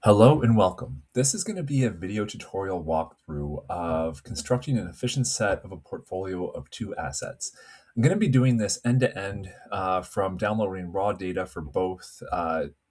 Hello and welcome. This is going to be a video tutorial walkthrough of constructing an efficient set of a portfolio of two assets. I'm going to be doing this end-to-end from downloading raw data for both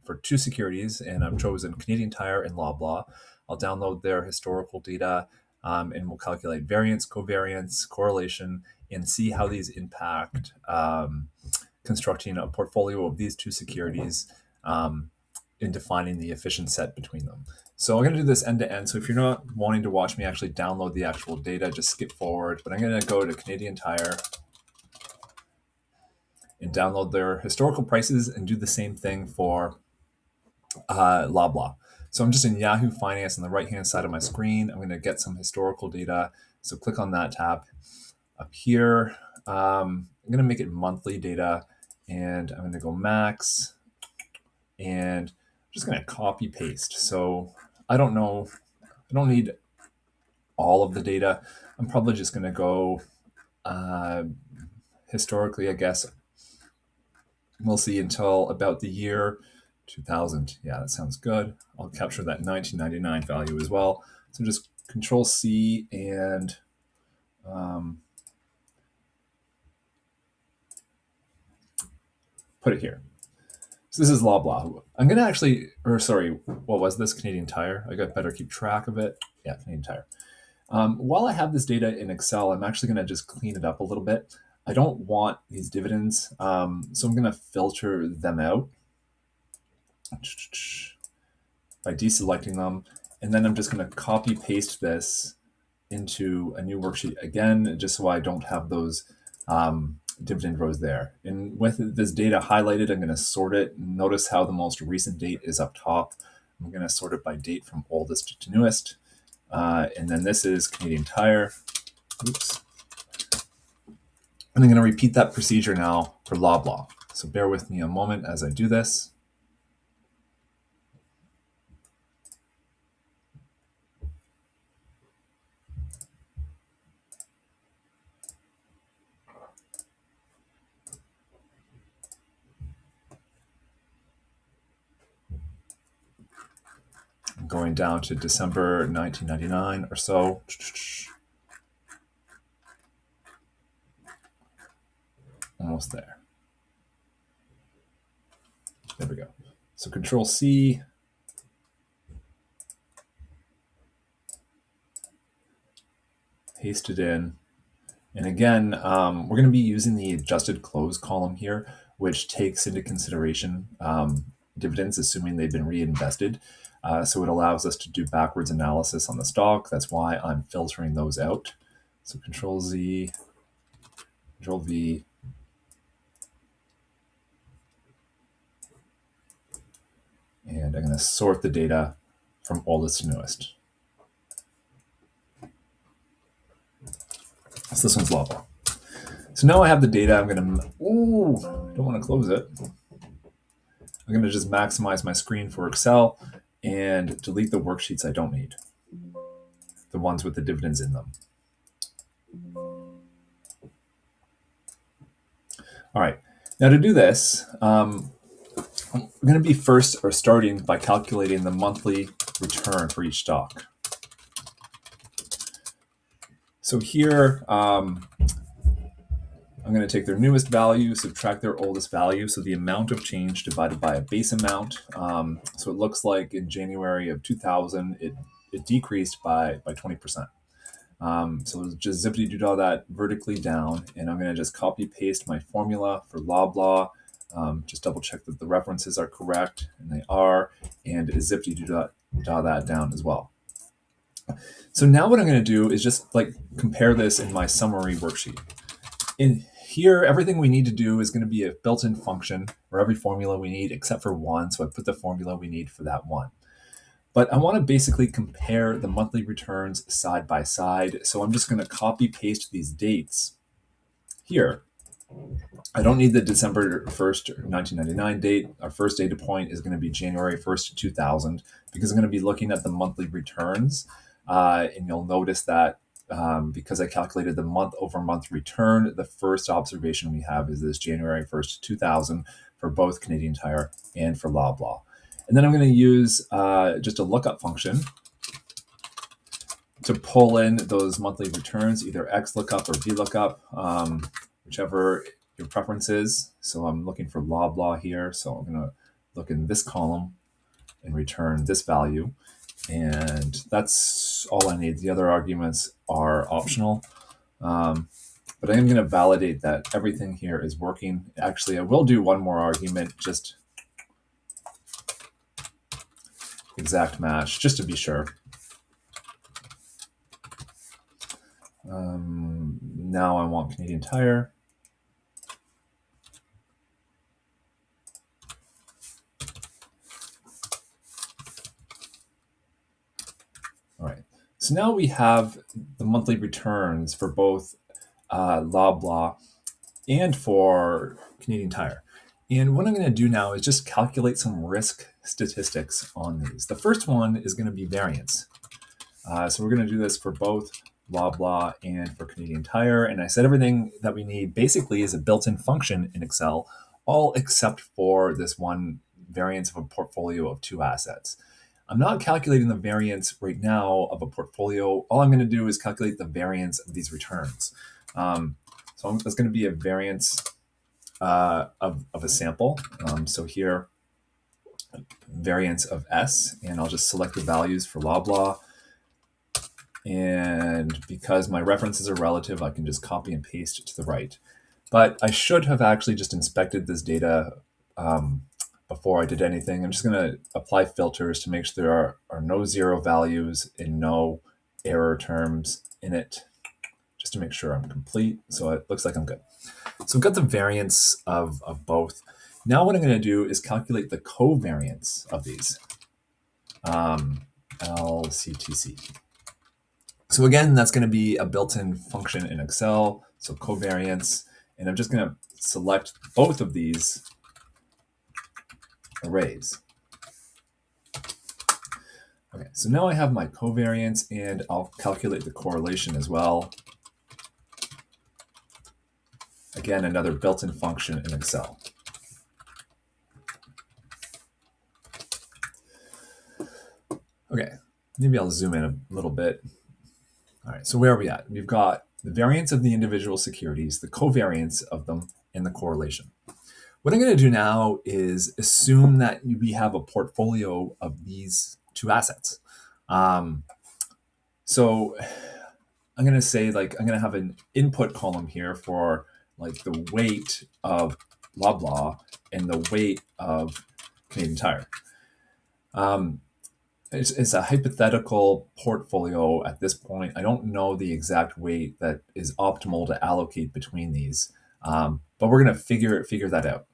for two securities, and I've chosen Canadian Tire and Loblaw. I'll download their historical data and we'll calculate variance, covariance, correlation, and see how these impact constructing a portfolio of these two securities in defining the efficient set between them. So I'm going to do this end to end. So if you're not wanting to watch me actually download the actual data, just skip forward. But I'm going to go to Canadian Tire and download their historical prices and do the same thing for Loblaw. So I'm just in Yahoo Finance on the right-hand side of my screen. I'm going to get some historical data. So click on that tab up here. I'm going to make it monthly data, and I'm going to go max, and I'm just going to copy paste. So I don't need all of the data. I'm probably just going to go historically, I guess. We'll see until about the year 2000. Yeah, that sounds good. I'll capture that 1999 value as well. So just Control C and put it here. So this is Loblaw. I'm going to actually, or sorry, what was this? Canadian Tire. I got better keep track of it. Yeah, Canadian Tire. While I have this data in Excel, I'm actually going to just clean it up a little bit. I don't want these dividends, so I'm going to filter them out by deselecting them. And then I'm just going to copy paste this into a new worksheet again, just so I don't have those dividend rows there. And with this data highlighted, I'm going to sort it. Notice how the most recent date is up top. I'm going to sort it by date from oldest to newest. And then this is Canadian Tire. Oops. And I'm going to repeat that procedure now for Loblaw. So bear with me a moment as I do this. I'm going down to December 1999 or so. Almost there. There we go. So Control C. Paste it in. And again, we're going to be using the adjusted close column here, which takes into consideration dividends, assuming they've been reinvested. So it allows us to do backwards analysis on the stock. That's why I'm filtering those out. So Control Z, Control V. And I'm going to sort the data from oldest to newest. So this one's Loblaw. So now I have the data. I'm going to, don't want to close it. I'm going to just maximize my screen for Excel and delete the worksheets I don't need, the ones with the dividends in them. All right, now to do this, I'm going to be starting by calculating the monthly return for each stock. So here, I'm going to take their newest value, subtract their oldest value, so the amount of change divided by a base amount. So it looks like in January of 2000, it decreased by 20%. So just zippity-doo-dah that vertically down, and I'm going to just copy-paste my formula for Loblaw. Just double-check that the references are correct, and they are, and zippity-doo-dah that down as well. So now what I'm going to do is just compare this in my summary worksheet. In here, everything we need to do is going to be a built-in function for every formula we need except for one. So I put the formula we need for that one. But I want to basically compare the monthly returns side by side. So I'm just going to copy paste these dates here. I don't need the December 1st, 1999 date. Our first data point is going to be January 1st, 2000, because I'm going to be looking at the monthly returns. And you'll notice that because I calculated the month-over-month return, the first observation we have is this January 1st, 2000 for both Canadian Tire and for Loblaw. And then I'm going to use just a lookup function to pull in those monthly returns, either XLOOKUP or VLOOKUP, whichever your preference is. So I'm looking for Loblaw here. So I'm going to look in this column and return this value. And that's all I need. The other arguments are optional. But I am going to validate that everything here is working. Actually, I will do one more argument, just exact match, just to be sure. Now I want Canadian Tire. All right, so now we have the monthly returns for both Loblaw and for Canadian Tire. And what I'm going to do now is just calculate some risk statistics on these. The first one is going to be variance. So we're going to do this for both Loblaw and for Canadian Tire. And I said everything that we need basically is a built-in function in Excel, all except for this one variance of a portfolio of two assets. I'm not calculating the variance right now of a portfolio. All I'm going to do is calculate the variance of these returns. So that's going to be a variance of a sample. So here, variance of S, and I'll just select the values for Loblaw. And because my references are relative, I can just copy and paste it to the right. But I should have actually just inspected this data before I did anything. I'm just going to apply filters to make sure there are no zero values and no error terms in it, just to make sure I'm complete. So it looks like I'm good. So I've got the variance of both. Now what I'm going to do is calculate the covariance of these. LCTC. So again, that's going to be a built-in function in Excel, so covariance, and I'm just going to select both of these arrays. Okay, so now I have my covariance, and I'll calculate the correlation as well. Again, another built-in function in Excel. Okay, maybe I'll zoom in a little bit. All right, so where are we at? We've got the variance of the individual securities, the covariance of them, and the correlation. What I'm going to do now is assume that we have a portfolio of these two assets. So I'm going to say, like, I'm going to have an input column here for like the weight of Loblaw and the weight of Canadian Tire. It's a hypothetical portfolio at this point. I don't know the exact weight that is optimal to allocate between these, but we're going to figure that out.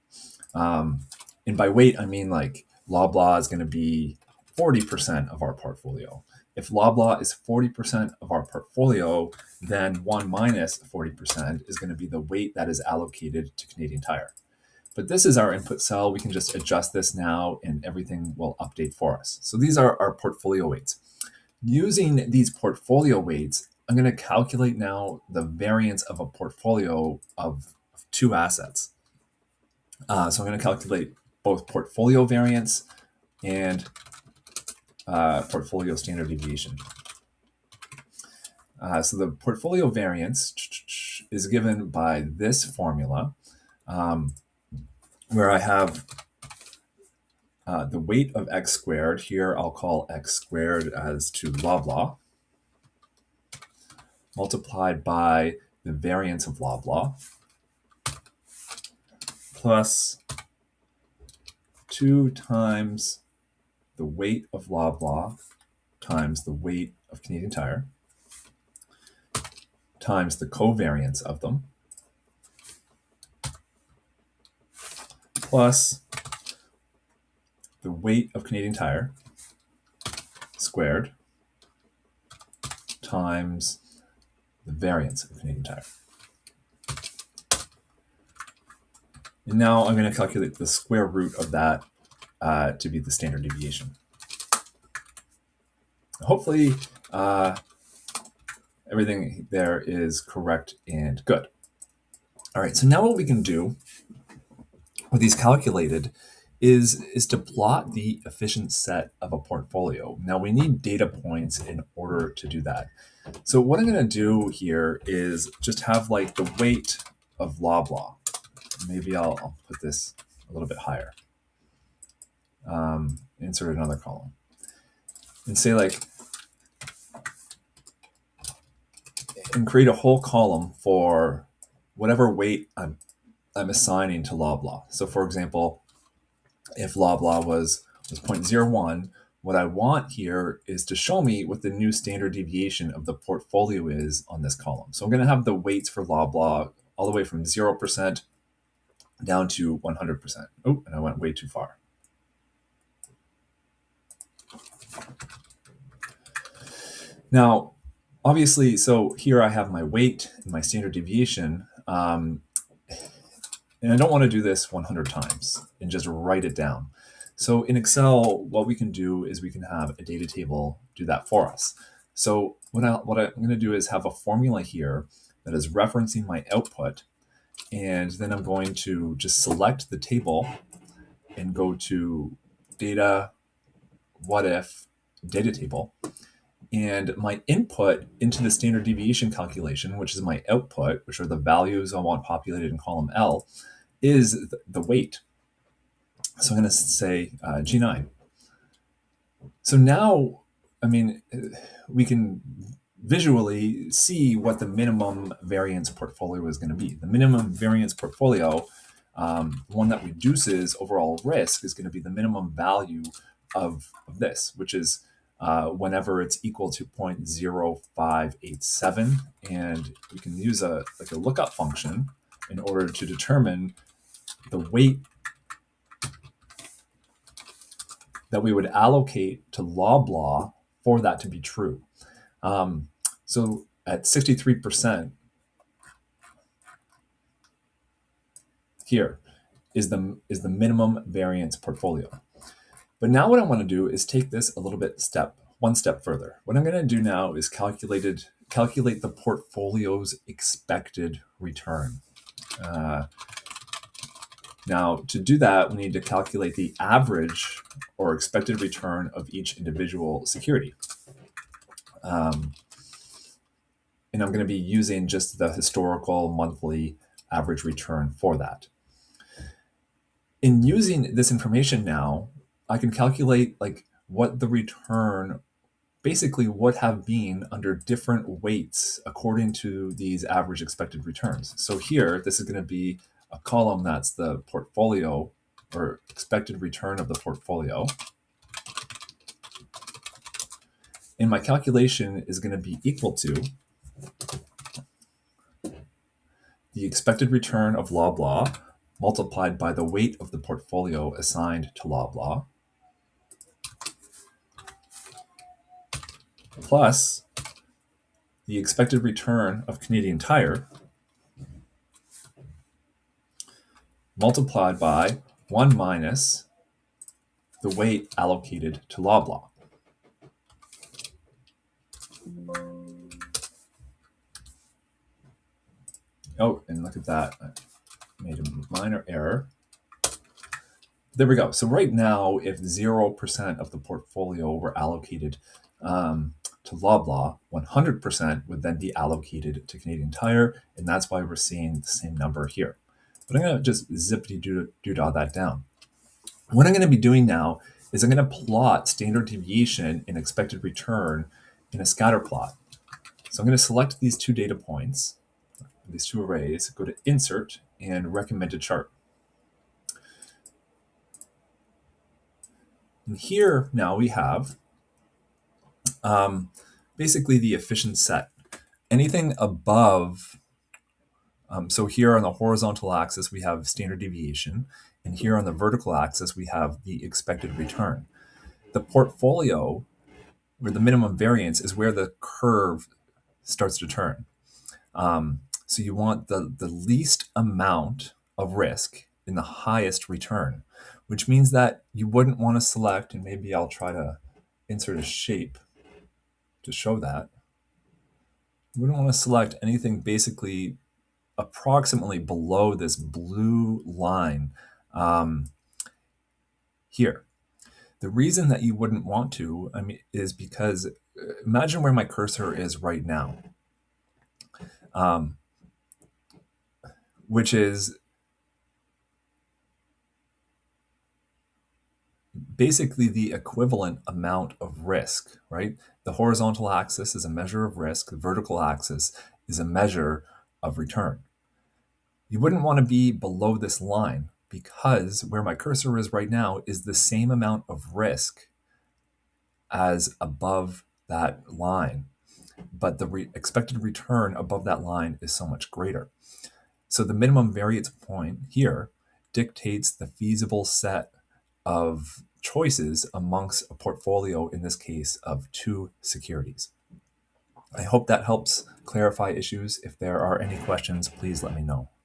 And by weight, I mean like Loblaw is going to be 40% of our portfolio. If Loblaw is 40% of our portfolio, then 1 minus 40% is going to be the weight that is allocated to Canadian Tire. But this is our input cell. We can just adjust this now and everything will update for us. So these are our portfolio weights. Using these portfolio weights, I'm going to calculate now the variance of a portfolio of two assets. So I'm going to calculate both portfolio variance and portfolio standard deviation. So the portfolio variance is given by this formula, where I have the weight of x squared. Here I'll call x squared as to Loblaw, multiplied by the variance of Loblaw, plus 2 times the weight of Loblaw times the weight of Canadian Tire times the covariance of them, plus the weight of Canadian Tire squared times the variance of Canadian Tire. And now I'm going to calculate the square root of that to be the standard deviation. Hopefully everything there is correct and good. All right, so now what we can do with these calculated is to plot the efficient set of a portfolio. Now we need data points in order to do that. So what I'm going to do here is just have like the weight of Loblaw. Maybe I'll put this a little bit higher. Insert another column and say like, and create a whole column for whatever weight I'm assigning to Loblaw. So for example, if Loblaw was 0.01, what I want here is to show me what the new standard deviation of the portfolio is on this column. So I'm going to have the weights for Loblaw all the way from 0% down to 100%. Oh, and I went way too far. Now, obviously, so here I have my weight and my standard deviation, and I don't want to do this 100 times and just write it down. So in Excel, what we can do is we can have a data table do that for us. So what I'm going to do is have a formula here that is referencing my output, and then I'm going to just select the table and go to data, what if, data table. And my input into the standard deviation calculation, which is my output, which are the values I want populated in column L, is the weight. So I'm going to say G9. So now, I mean, we can visually see what the minimum variance portfolio is going to be. The minimum variance portfolio, one that reduces overall risk, is going to be the minimum value of this, which is whenever it's equal to 0.0587. And we can use a lookup function in order to determine the weight that we would allocate to Loblaw for that to be true. So at 63%, here is the minimum variance portfolio. But now what I want to do is take this a little bit one step further. What I'm going to do now is calculate the portfolio's expected return. Now, to do that, we need to calculate the average or expected return of each individual security. And I'm going to be using just the historical monthly average return for that. In using this information now, I can calculate like what the return basically would have been under different weights according to these average expected returns. So here, this is going to be a column that's the portfolio or expected return of the portfolio. And my calculation is going to be equal to the expected return of Loblaw multiplied by the weight of the portfolio assigned to Loblaw plus the expected return of Canadian Tire multiplied by 1 minus the weight allocated to Loblaw. Oh, and look at that. I made a minor error. There we go. So right now, if 0% of the portfolio were allocated to Loblaw, 100% would then be allocated to Canadian Tire, and that's why we're seeing the same number here. But I'm going to just zippity-doo-dah that down. What I'm going to be doing now is I'm going to plot standard deviation and expected return in a scatter plot. So I'm going to select these two data points, these two arrays, go to Insert, and Recommended Chart. And here now we have basically the efficient set. Anything above, so here on the horizontal axis we have standard deviation, and here on the vertical axis we have the expected return. The portfolio, where the minimum variance, is where the curve starts to turn. So you want the least amount of risk in the highest return, which means that you wouldn't want to select, and maybe I'll try to insert a shape to show that. You wouldn't want to select anything basically approximately below this blue line. here. The reason that you wouldn't want to, is because imagine where my cursor is right now, which is basically the equivalent amount of risk, right? The horizontal axis is a measure of risk. The vertical axis is a measure of return. You wouldn't want to be below this line because where my cursor is right now is the same amount of risk as above that line, but the expected return above that line is so much greater. So the minimum variance point here dictates the feasible set of choices amongst a portfolio, in this case, of 2 securities. I hope that helps clarify issues. If there are any questions, please let me know.